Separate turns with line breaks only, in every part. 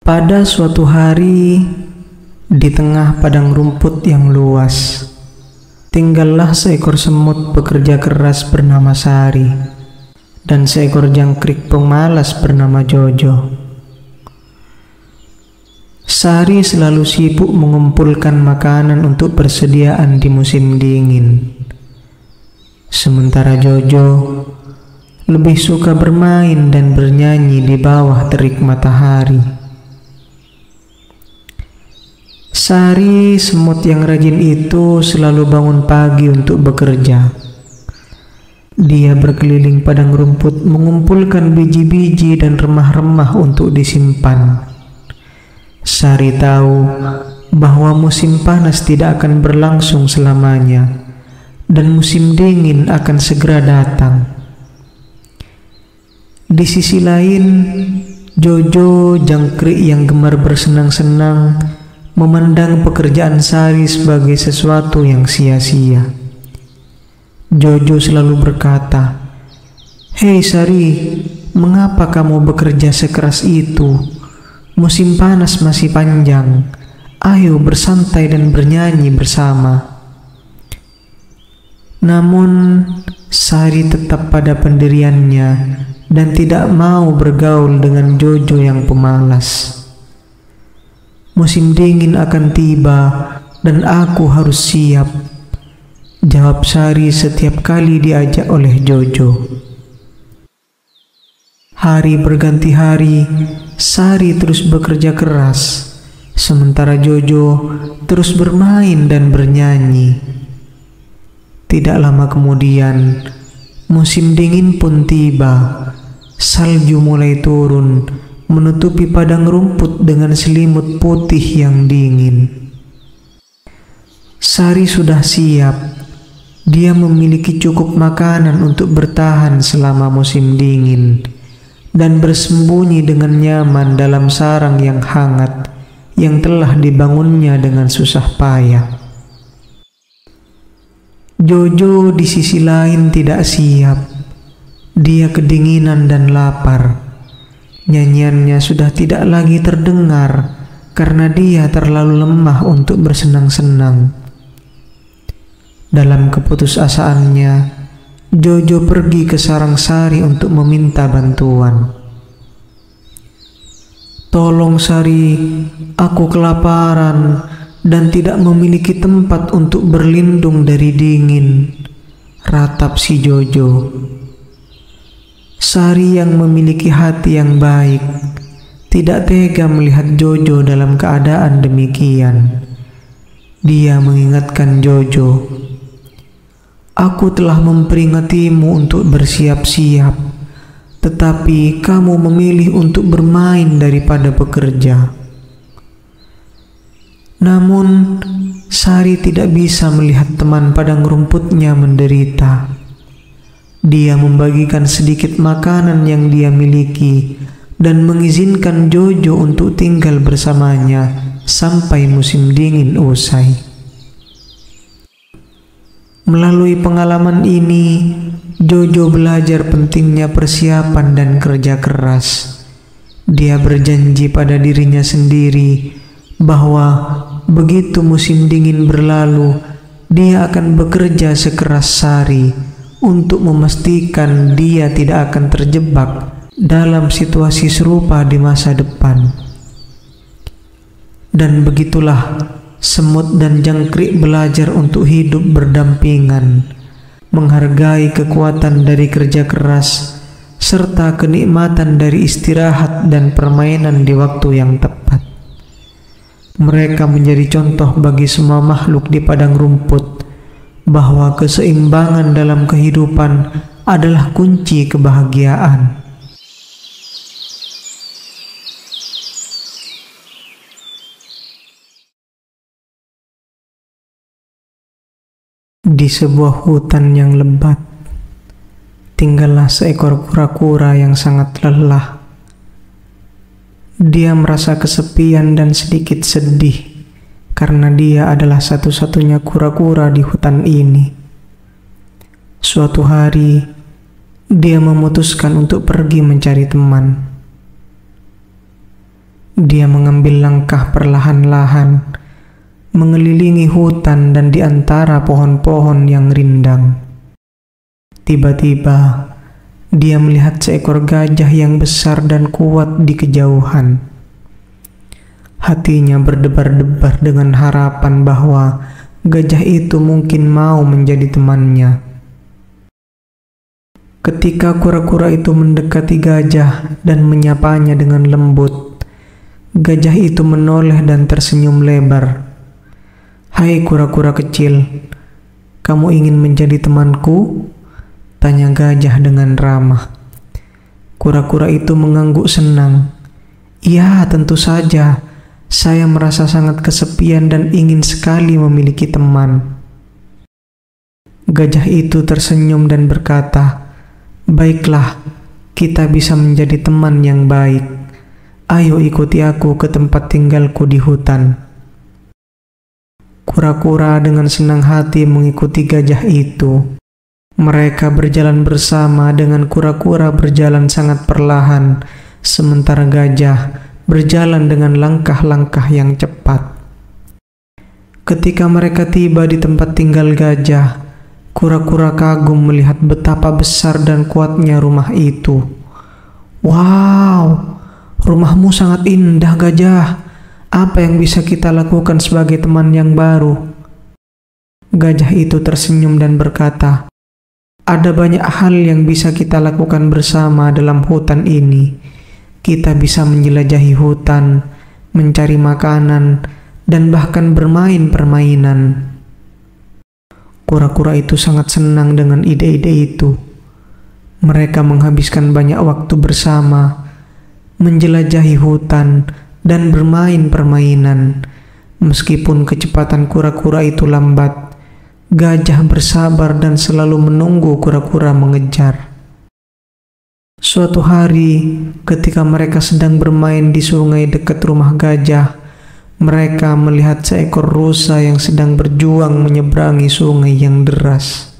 Pada suatu hari, di tengah padang rumput yang luas, tinggallah seekor semut bekerja keras bernama Sari, dan seekor jangkrik pemalas bernama Jojo. Sari selalu sibuk mengumpulkan makanan untuk persediaan di musim dingin. Sementara Jojo lebih suka bermain dan bernyanyi di bawah terik matahari. Sari, semut yang rajin itu, selalu bangun pagi untuk bekerja. Dia berkeliling padang rumput mengumpulkan biji-biji dan remah-remah untuk disimpan. Sari tahu bahwa musim panas tidak akan berlangsung selamanya dan musim dingin akan segera datang. Di sisi lain, Jojo, jangkrik yang gemar bersenang-senang, memandang pekerjaan Sari sebagai sesuatu yang sia-sia. Jojo selalu berkata, "Hei Sari, mengapa kamu bekerja sekeras itu? Musim panas masih panjang. Ayo bersantai dan bernyanyi bersama." Namun, Sari tetap pada pendiriannya dan tidak mau bergaul dengan Jojo yang pemalas. "Musim dingin akan tiba dan aku harus siap," jawab Sari setiap kali diajak oleh Jojo. Hari berganti hari, Sari terus bekerja keras, sementara Jojo terus bermain dan bernyanyi. Tidak lama kemudian, musim dingin pun tiba. Salju mulai turun, menutupi padang rumput dengan selimut putih yang dingin. Sari sudah siap. Dia memiliki cukup makanan untuk bertahan selama musim dingin dan bersembunyi dengan nyaman dalam sarang yang hangat yang telah dibangunnya dengan susah payah. Jojo di sisi lain tidak siap. Dia kedinginan dan lapar. Nyanyiannya sudah tidak lagi terdengar karena dia terlalu lemah untuk bersenang-senang. Dalam keputusasaannya, Jojo pergi ke sarang Sari untuk meminta bantuan. "Tolong Sari, aku kelaparan dan tidak memiliki tempat untuk berlindung dari dingin," ratap si Jojo. Sari yang memiliki hati yang baik tidak tega melihat Jojo dalam keadaan demikian. Dia mengingatkan Jojo, "Aku telah memperingatimu untuk bersiap-siap, tetapi kamu memilih untuk bermain daripada bekerja." Namun, Sari tidak bisa melihat teman padang rumputnya menderita. Dia membagikan sedikit makanan yang dia miliki dan mengizinkan Jojo untuk tinggal bersamanya sampai musim dingin usai. Melalui pengalaman ini, Jojo belajar pentingnya persiapan dan kerja keras. Dia berjanji pada dirinya sendiri bahwa begitu musim dingin berlalu, dia akan bekerja sekeras Sari untuk memastikan dia tidak akan terjebak dalam situasi serupa di masa depan. Dan begitulah semut dan jangkrik belajar untuk hidup berdampingan, menghargai kekuatan dari kerja keras, serta kenikmatan dari istirahat dan permainan di waktu yang tepat. Mereka menjadi contoh bagi semua makhluk di padang rumput bahwa keseimbangan dalam kehidupan adalah kunci kebahagiaan. Di sebuah hutan yang lebat, tinggallah seekor kura-kura yang sangat lelah. Dia merasa kesepian dan sedikit sedih karena dia adalah satu-satunya kura-kura di hutan ini. Suatu hari, dia memutuskan untuk pergi mencari teman. Dia mengambil langkah perlahan-lahan, mengelilingi hutan dan di antara pohon-pohon yang rindang. Tiba-tiba, dia melihat seekor gajah yang besar dan kuat di kejauhan. Hatinya berdebar-debar dengan harapan bahwa gajah itu mungkin mau menjadi temannya. Ketika kura-kura itu mendekati gajah dan menyapanya dengan lembut, gajah itu menoleh dan tersenyum lebar. "Hai kura-kura kecil, kamu ingin menjadi temanku?" tanya gajah dengan ramah. Kura-kura itu mengangguk senang. "Ya, tentu saja. Saya merasa sangat kesepian dan ingin sekali memiliki teman." Gajah itu tersenyum dan berkata, "Baiklah, kita bisa menjadi teman yang baik. Ayo ikuti aku ke tempat tinggalku di hutan." Kura-kura dengan senang hati mengikuti gajah itu. Mereka berjalan bersama dengan kura-kura berjalan sangat perlahan, sementara gajah berjalan dengan langkah-langkah yang cepat. Ketika mereka tiba di tempat tinggal gajah, kura-kura kagum melihat betapa besar dan kuatnya rumah itu. "Wow! Rumahmu sangat indah, gajah. Apa yang bisa kita lakukan sebagai teman yang baru?" Gajah itu tersenyum dan berkata, "Ada banyak hal yang bisa kita lakukan bersama dalam hutan ini. Kita bisa menjelajahi hutan, mencari makanan, dan bahkan bermain permainan." Kura-kura itu sangat senang dengan ide-ide itu. Mereka menghabiskan banyak waktu bersama, menjelajahi hutan, dan bermain permainan. Meskipun kecepatan kura-kura itu lambat, gajah bersabar dan selalu menunggu kura-kura mengejar. Suatu hari, ketika mereka sedang bermain di sungai dekat rumah gajah, mereka melihat seekor rusa yang sedang berjuang menyeberangi sungai yang deras.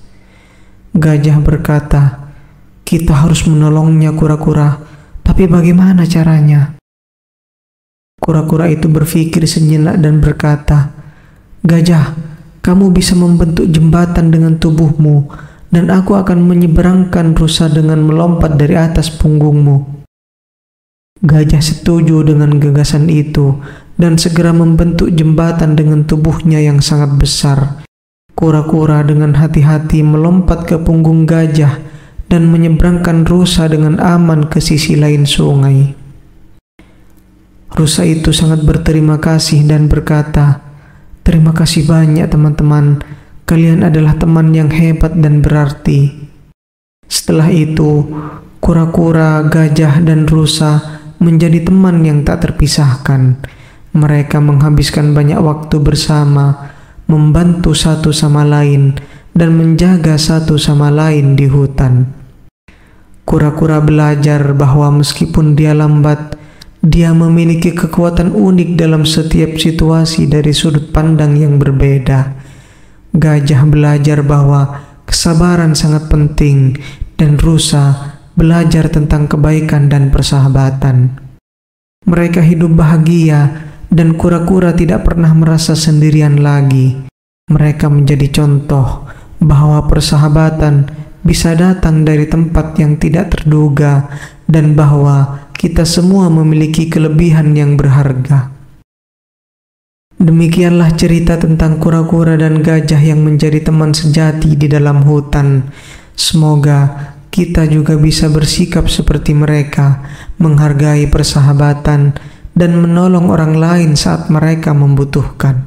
Gajah berkata, "Kita harus menolongnya, kura-kura. Tapi bagaimana caranya?" Kura-kura itu berpikir sejenak dan berkata, "Gajah, kamu bisa membentuk jembatan dengan tubuhmu, dan aku akan menyeberangkan rusa dengan melompat dari atas punggungmu." Gajah setuju dengan gagasan itu dan segera membentuk jembatan dengan tubuhnya yang sangat besar. Kura-kura dengan hati-hati melompat ke punggung gajah dan menyeberangkan rusa dengan aman ke sisi lain sungai. Rusa itu sangat berterima kasih dan berkata, "Terima kasih banyak teman-teman, kalian adalah teman yang hebat dan berarti." Setelah itu, kura-kura, gajah, dan rusa menjadi teman yang tak terpisahkan. Mereka menghabiskan banyak waktu bersama, membantu satu sama lain, dan menjaga satu sama lain di hutan. Kura-kura belajar bahwa meskipun dia lambat, dia memiliki kekuatan unik dalam setiap situasi dari sudut pandang yang berbeda. Gajah belajar bahwa kesabaran sangat penting, dan rusa belajar tentang kebaikan dan persahabatan. Mereka hidup bahagia, dan kura-kura tidak pernah merasa sendirian lagi. Mereka menjadi contoh bahwa persahabatan bisa datang dari tempat yang tidak terduga, dan bahwa kita semua memiliki kelebihan yang berharga. Demikianlah cerita tentang kura-kura dan gajah yang menjadi teman sejati di dalam hutan. Semoga kita juga bisa bersikap seperti mereka, menghargai persahabatan, dan menolong orang lain saat mereka membutuhkan.